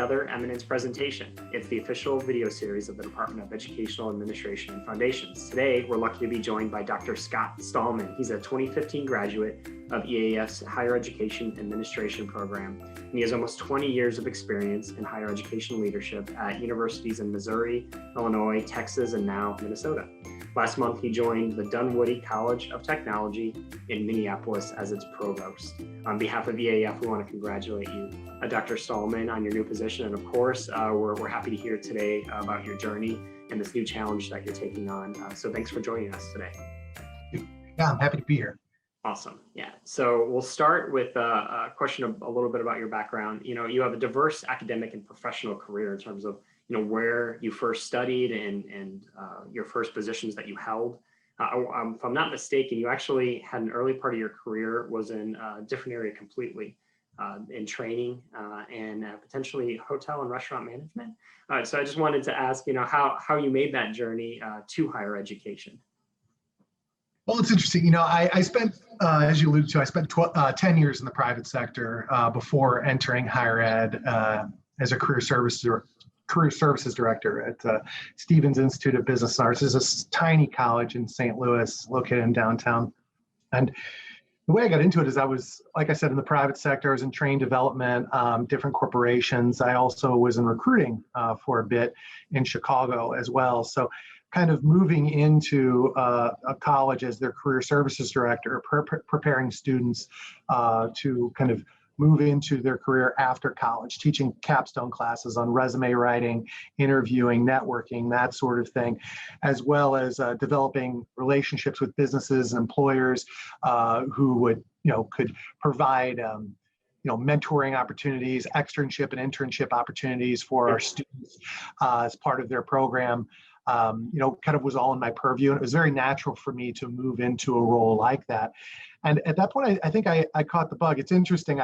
another Eminence presentation. It's the official video series of the Department of Educational Administration and Foundations. Today, we're lucky to be joined by Dr. Scott Stallman. He's a 2015 graduate of EAF's Higher Education Administration program, and he has almost 20 years of experience in higher education leadership at universities in Missouri, Illinois, Texas, and now Minnesota. Last month, he joined the Dunwoody College of Technology in Minneapolis as its provost. On behalf of EAF, we want to congratulate you, Dr. Stallman, on your new position. And of course, we're happy to hear today about your journey and this new challenge that you're taking on. So thanks for joining us today. Yeah, I'm happy to be here. Awesome. Yeah. So we'll start with a question of a little bit about your background. You know, you have a diverse academic and professional career in terms of, you know, where you first studied and your first positions that you held. If I'm not mistaken, you actually had an early part of your career was in a different area completely, in training and potentially hotel and restaurant management. So I just wanted to ask, you know, how you made that journey to higher education. Well, it's interesting. You know, I spent, as you alluded to, I spent 10 years in the private sector before entering higher ed as a career services director at Stevens Institute of Business and Arts. It's a tiny college in St. Louis, located in downtown. And the way I got into it is I was, like I said, in the private sector. I was in training development, different corporations. I also was in recruiting for a bit in Chicago as well. So kind of moving into a college as their career services director, preparing students to kind of move into their career after college, teaching capstone classes on resume writing, interviewing, networking, that sort of thing, as well as developing relationships with businesses and employers who would, you know, could provide mentoring opportunities, externship and internship opportunities for our students as part of their program. Kind of was all in my purview, and it was very natural for me to move into a role like that. And at that point, I think I caught the bug. It's interesting.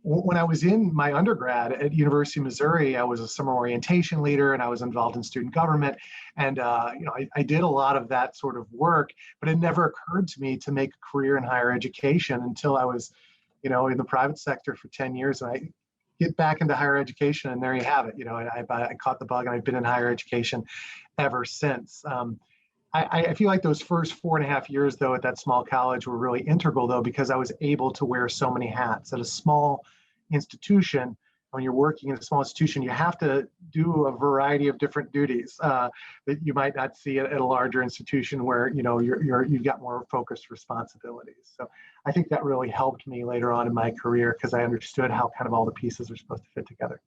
When I was in my undergrad at University of Missouri, I was a summer orientation leader, and I was involved in student government. And I did a lot of that sort of work, but it never occurred to me to make a career in higher education until I was, in the private sector for 10 years. And I get back into higher education, and there you have it. I caught the bug, and I've been in higher education ever since. I feel like those first 4.5 years, though, at that small college were really integral, though, because I was able to wear so many hats. At a small institution, when you're working in a small institution, you have to do a variety of different duties that you might not see at a larger institution where, you've got more focused responsibilities. So I think that really helped me later on in my career because I understood how kind of all the pieces are supposed to fit together.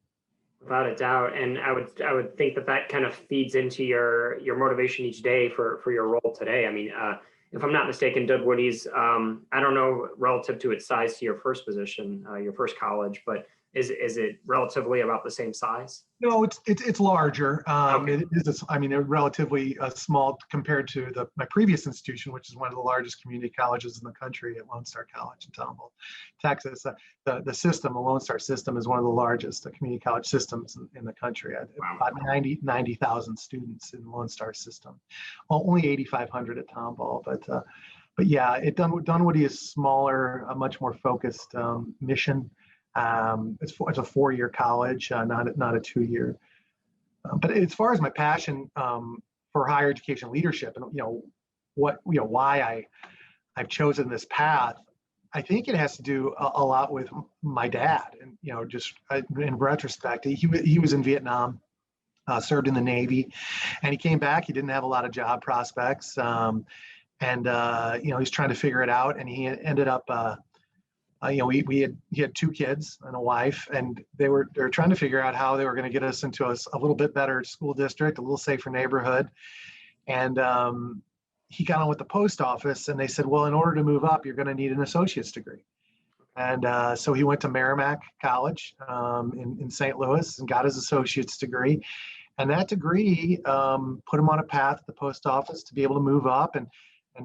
Without a doubt. And I would think that kind of feeds into your motivation each day for your role today. I mean, if I'm not mistaken, Dunwoody's, I don't know relative to its size to your first position, your first college, but is it relatively about the same size? No, it's larger. Okay. It is, they're relatively small compared to my previous institution, which is one of the largest community colleges in the country at Lone Star College in Tomball, Texas. The Lone Star system is one of the largest community college systems in the country. Wow. About 90,000 students in the Lone Star system. Well, only 8,500 at Tomball, but yeah, Dunwoody is smaller, a much more focused mission. It's a 4-year college, not a 2-year. But as far as my passion for higher education leadership, and why I've chosen this path, I think it has to do a lot with my dad. And just in retrospect, he was in Vietnam, served in the Navy, and he came back. He didn't have a lot of job prospects, he's trying to figure it out, and he ended up. He had 2 kids and a wife, and they were trying to figure out how they were going to get us into a little bit better school district, a little safer neighborhood. And he got on with the post office, and they said, well, in order to move up, you're going to need an associate's degree. And so he went to Merrimack College in St. Louis and got his associate's degree. And that degree put him on a path at the post office to be able to move up and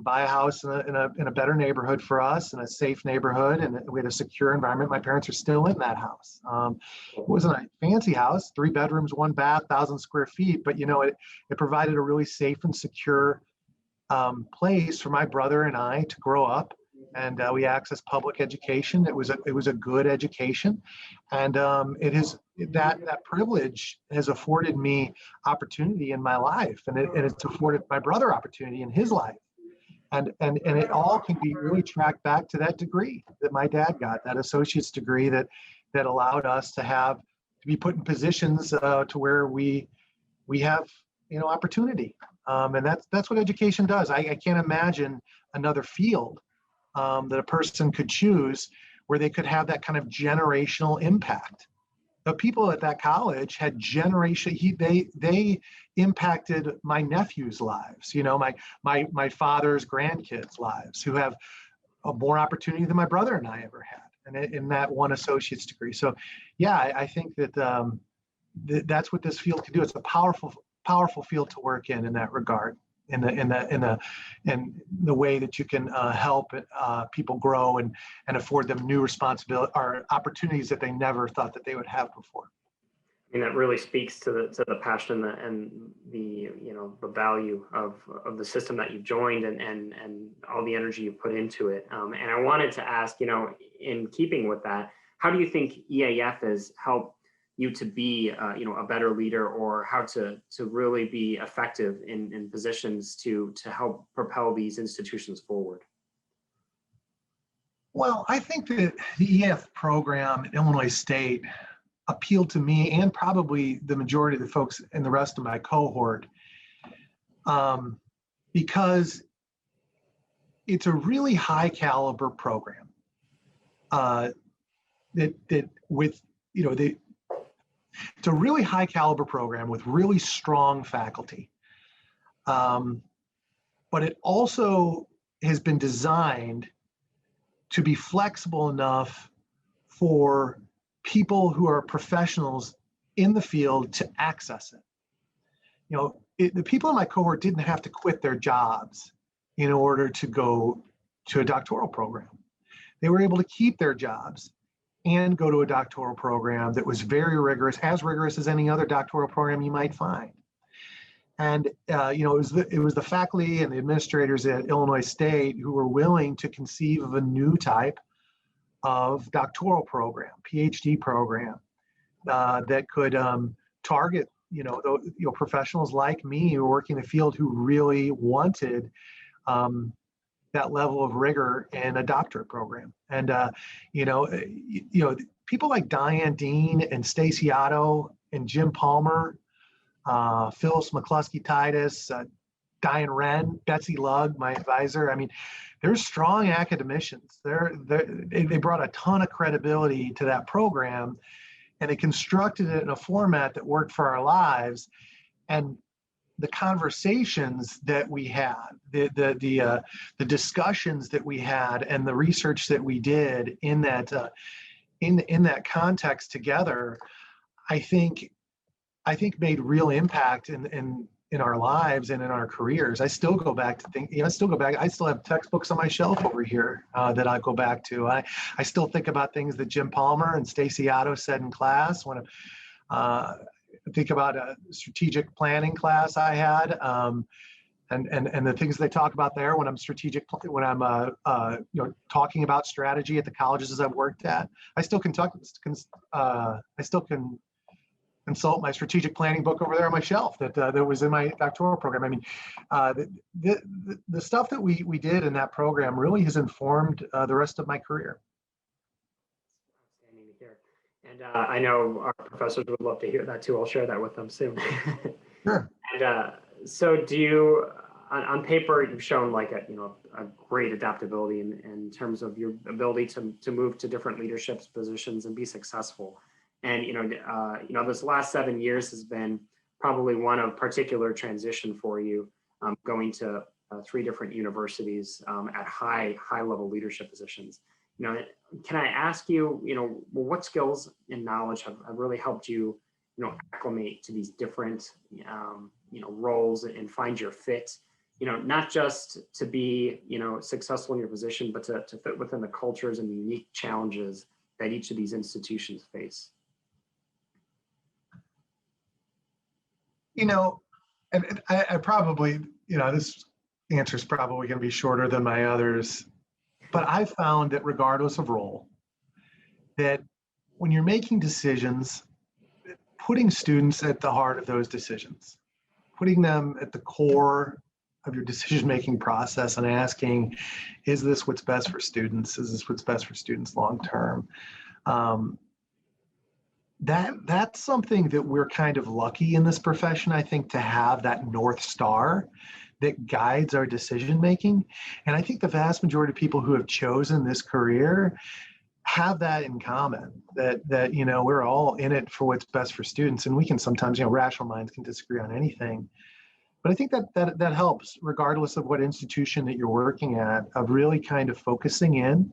buy a house in a better neighborhood for us, in a safe neighborhood, and we had a secure environment. My parents are still in that house. It wasn't a fancy house, 3 bedrooms, 1 bath, 1,000 square feet, but it provided a really safe and secure place for my brother and I to grow up, and we accessed public education. It was a good education, and it has that privilege has afforded me opportunity in my life, and it's afforded my brother opportunity in his life. And it all can be really tracked back to that degree that my dad got, that associate's degree that allowed us to be put in positions to where we have opportunity. And that's what education does. I can't imagine another field that a person could choose where they could have that kind of generational impact. The people at that college had they impacted my nephew's lives, my father's grandkids' lives, who have more opportunity than my brother and I ever had, and in that one associate's degree. So yeah, I think that that's what this field can do. It's a powerful field to work in that regard, in the way that you can help people grow and afford them new responsibility or opportunities that they never thought that they would have before. I mean, that really speaks to the passion and the value of the system that you've joined and all the energy you put into it. And I wanted to ask, in keeping with that, how do you think EAF has helped you to be a better leader, or how to really be effective in positions to help propel these institutions forward? Well, I think that the EAF program at Illinois State appealed to me and probably the majority of the folks in the rest of my cohort, because it's a really high caliber program it's a really high caliber program with really strong faculty. But it also has been designed to be flexible enough for people who are professionals in the field to access it. The people in my cohort didn't have to quit their jobs in order to go to a doctoral program. They were able to keep their jobs and go to a doctoral program that was very rigorous, as rigorous as any other doctoral program you might find. And it was the faculty and the administrators at Illinois State who were willing to conceive of a new type of doctoral program, PhD program, that could target professionals like me who are working in the field who really wanted that level of rigor in a doctorate program. And people like Diane Dean and Stacy Otto and Jim Palmer, Phyllis McCluskey-Titus, Diane Wren, Betsy Lugg, my advisor. I mean, they're strong academicians. They brought a ton of credibility to that program, and they constructed it in a format that worked for our lives. And the conversations that we had, the discussions that we had, and the research that we did in that context together, I think made real impact in our lives and in our careers. I still go back to I still have textbooks on my shelf over here that I go back to. I still think about things that Jim Palmer and Stacy Otto said in class when think about a strategic planning class I had, and the things they talk about there when I'm talking about strategy at the colleges I've worked at. I still can consult my strategic planning book over there on my shelf that was in my doctoral program. I mean, the stuff that we did in that program really has informed the rest of my career. Outstanding to hear. And I know our professors would love to hear that too. I'll share that with them soon. Sure. And so do you, on paper, you've shown like a great adaptability in terms of your ability to move to different leadership positions and be successful. And this last 7 years has been probably one of particular transition for you, going to 3 different universities at high level leadership positions. Can I ask you, what skills and knowledge have really helped you, acclimate to these different, roles and find your fit, not just to be, successful in your position, but to fit within the cultures and the unique challenges that each of these institutions face? And I probably, this answer is probably going to be shorter than my others, but I found that regardless of role, that when you're making decisions putting students at the heart of those decisions, putting them at the core of your decision-making process and asking, is this what's best for students? Is this what's best for students long-term? That's something that we're kind of lucky in this profession, I think, to have that North Star that guides our decision-making. And I think the vast majority of people who have chosen this career have that in common, that we're all in it for what's best for students. And we can sometimes, rational minds can disagree on anything. But I think that helps, regardless of what institution that you're working at, of really kind of focusing in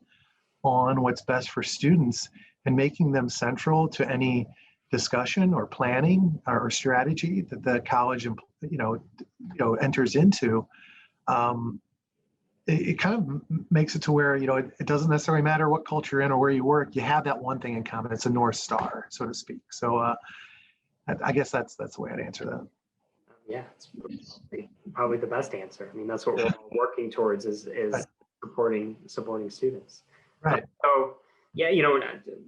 on what's best for students and making them central to any discussion or planning or strategy that the college enters into. It kind of makes it to where it doesn't necessarily matter what culture you're in or where you work. You have that one thing in common. It's a North Star, so to speak. So I guess that's the way I'd answer that. Yeah, it's probably the best answer. I mean, that's what we're all working towards is Right. supporting students. Right. So yeah,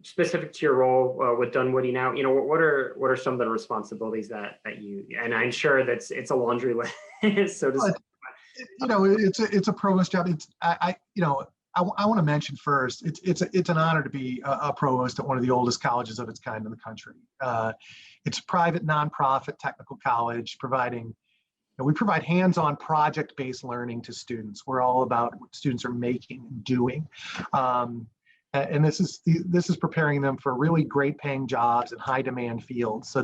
specific to your role with Dunwoody now, what are some of the responsibilities that you, and I'm sure it's a laundry list, so to speak. It's a provost job. I want to mention first, it's an honor to be a provost at one of the oldest colleges of its kind in the country. It's a private, nonprofit technical college we provide hands-on project-based learning to students. We're all about what students are making and doing. And this is preparing them for really great paying jobs in high demand fields. So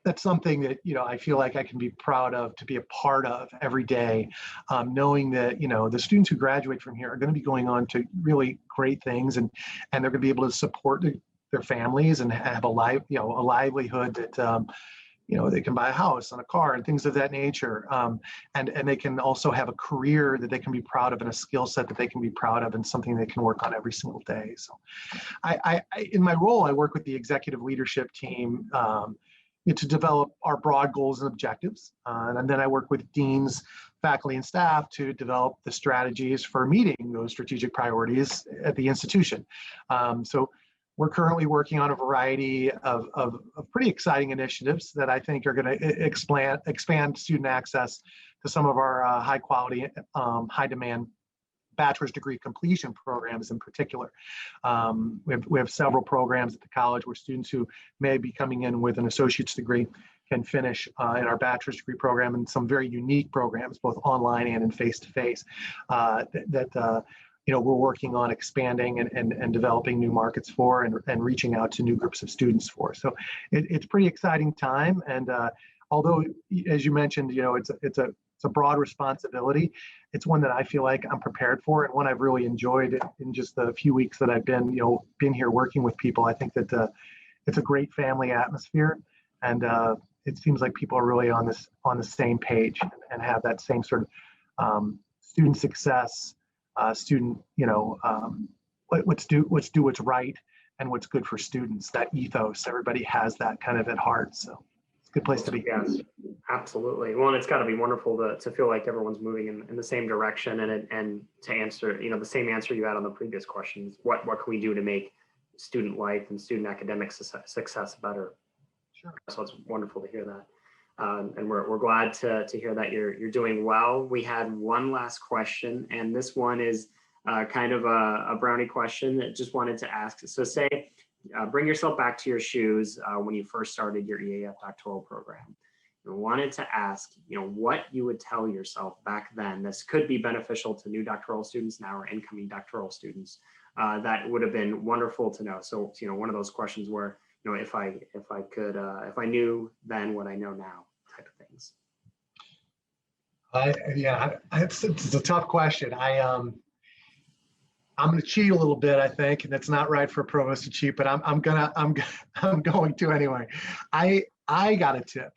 that's something that I feel like I can be proud of to be a part of every day, knowing that the students who graduate from here are going to be going on to really great things, and they're going to be able to support their families and have a livelihood that they can buy a house and a car and things of that nature, and they can also have a career that they can be proud of and a skill set that they can be proud of and something they can work on every single day. So, I in my role, I work with the executive leadership team to develop our broad goals and objectives. And then I work with deans, faculty, and staff to develop the strategies for meeting those strategic priorities at the institution. So we're currently working on a variety of pretty exciting initiatives that I think are going to expand student access to some of our high quality, high demand bachelor's degree completion programs in particular. We have several programs at the college where students who may be coming in with an associate's degree can finish in our bachelor's degree program, and some very unique programs, both online and in face-to-face, we're working on expanding and developing new markets for and reaching out to new groups of students for. So it's a pretty exciting time. And although, as you mentioned, it's a broad responsibility, it's one that I feel like I'm prepared for, and one I've really enjoyed in just the few weeks that I've been here working with people. I think that it's a great family atmosphere, and it seems like people are really on the same page and have that same sort of student success, student let's do what's right and what's good for students. That ethos, everybody has that kind of at heart. So it's a good place to be. Yes, absolutely. Well, and it's got to be wonderful to feel like everyone's moving in the same direction, and to answer the same answer you had on the previous questions. What can we do to make student life and student academic success better? Sure. So it's wonderful to hear that. And we're glad to hear that you're doing well. We had one last question, and this one is kind of a brownie question that just wanted to ask. So say, bring yourself back to your shoes when you first started your EAF doctoral program. I wanted to ask, what you would tell yourself back then. This could be beneficial to new doctoral students now or incoming doctoral students. That would have been wonderful to know. So, one of those questions where, if I knew then what I know now, type of things. It's a tough question. I'm going to cheat a little bit, I think, and it's not right for a provost to cheat, but I'm going to anyway. I got a tip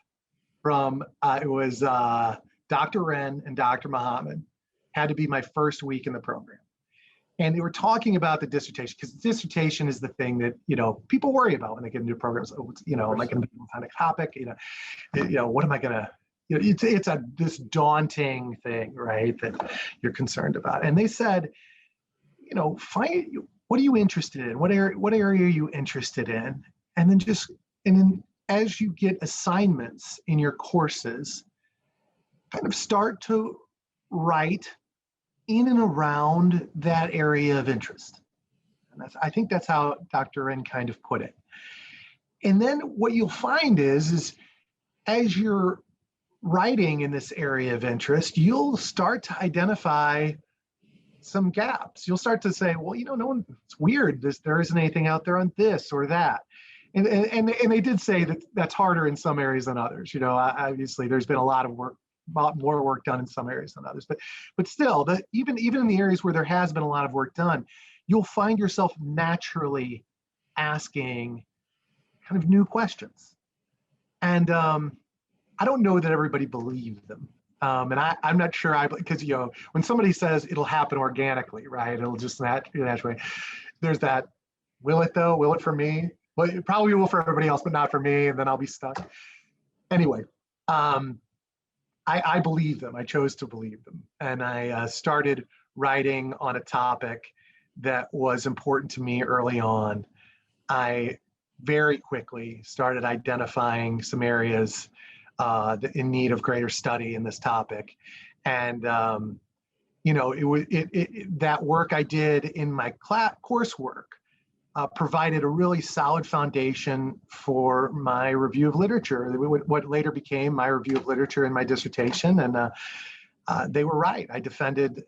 from it was Dr. Wren and Dr. Muhammad. Had to be my first week in the program. And they were talking about the dissertation, because dissertation is the thing that people worry about when they get into programs. Am I going to be on a topic? What am I going to? It's this daunting thing, right? That you're concerned about. And they said, find what are you interested in? What area are you interested in? And then just And then as you get assignments in your courses, kind of start to write in and around that area of interest. And I think that's how Dr. Wren kind of put it. And then what you'll find is as you're writing in this area of interest, you'll start to identify some gaps. You'll start to say, well, it's weird. There isn't anything out there on this or that. And they did say that that's harder in some areas than others. Obviously there's been a lot more work done in some areas than others, but still, even in the areas where there has been a lot of work done, you'll find yourself naturally asking kind of new questions. And I don't know that everybody believes them. And I'm not sure because when somebody says it'll happen organically, right? It'll just naturally. There's that. Will it though? Will it for me? Well, it probably will for everybody else, but not for me, and then I'll be stuck. Anyway, I believe them. I chose to believe them, and I started writing on a topic that was important to me early on. I very quickly started identifying some areas in need of greater study in this topic. And, that work I did in my coursework provided a really solid foundation for my review of literature, what later became my review of literature in my dissertation. And they were right. I defended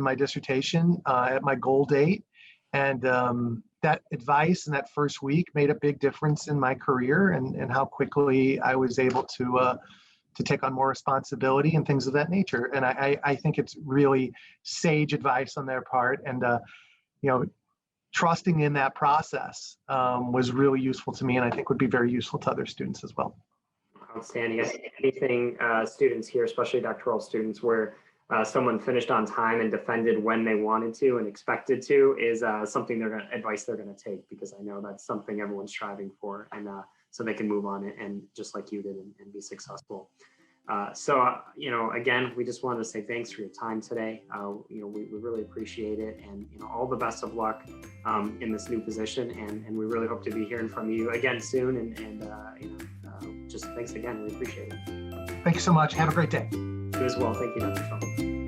my dissertation at my goal date. And that advice in that first week made a big difference in my career and how quickly I was able to take on more responsibility and things of that nature. And I think it's really sage advice on their part. And, trusting in that process was really useful to me, and I think would be very useful to other students as well. Outstanding. Anything students here, especially doctoral students, where someone finished on time and defended when they wanted to and expected to is something advice they're going to take, because I know that's something everyone's striving for, and so they can move on and just like you did and be successful. Again, we just wanted to say thanks for your time today. We really appreciate it, and all the best of luck in this new position, and we really hope to be hearing from you again soon. And just thanks again. We appreciate it. Thank you so much. Have a great day. You as well. Thank you, Dr. Stallman.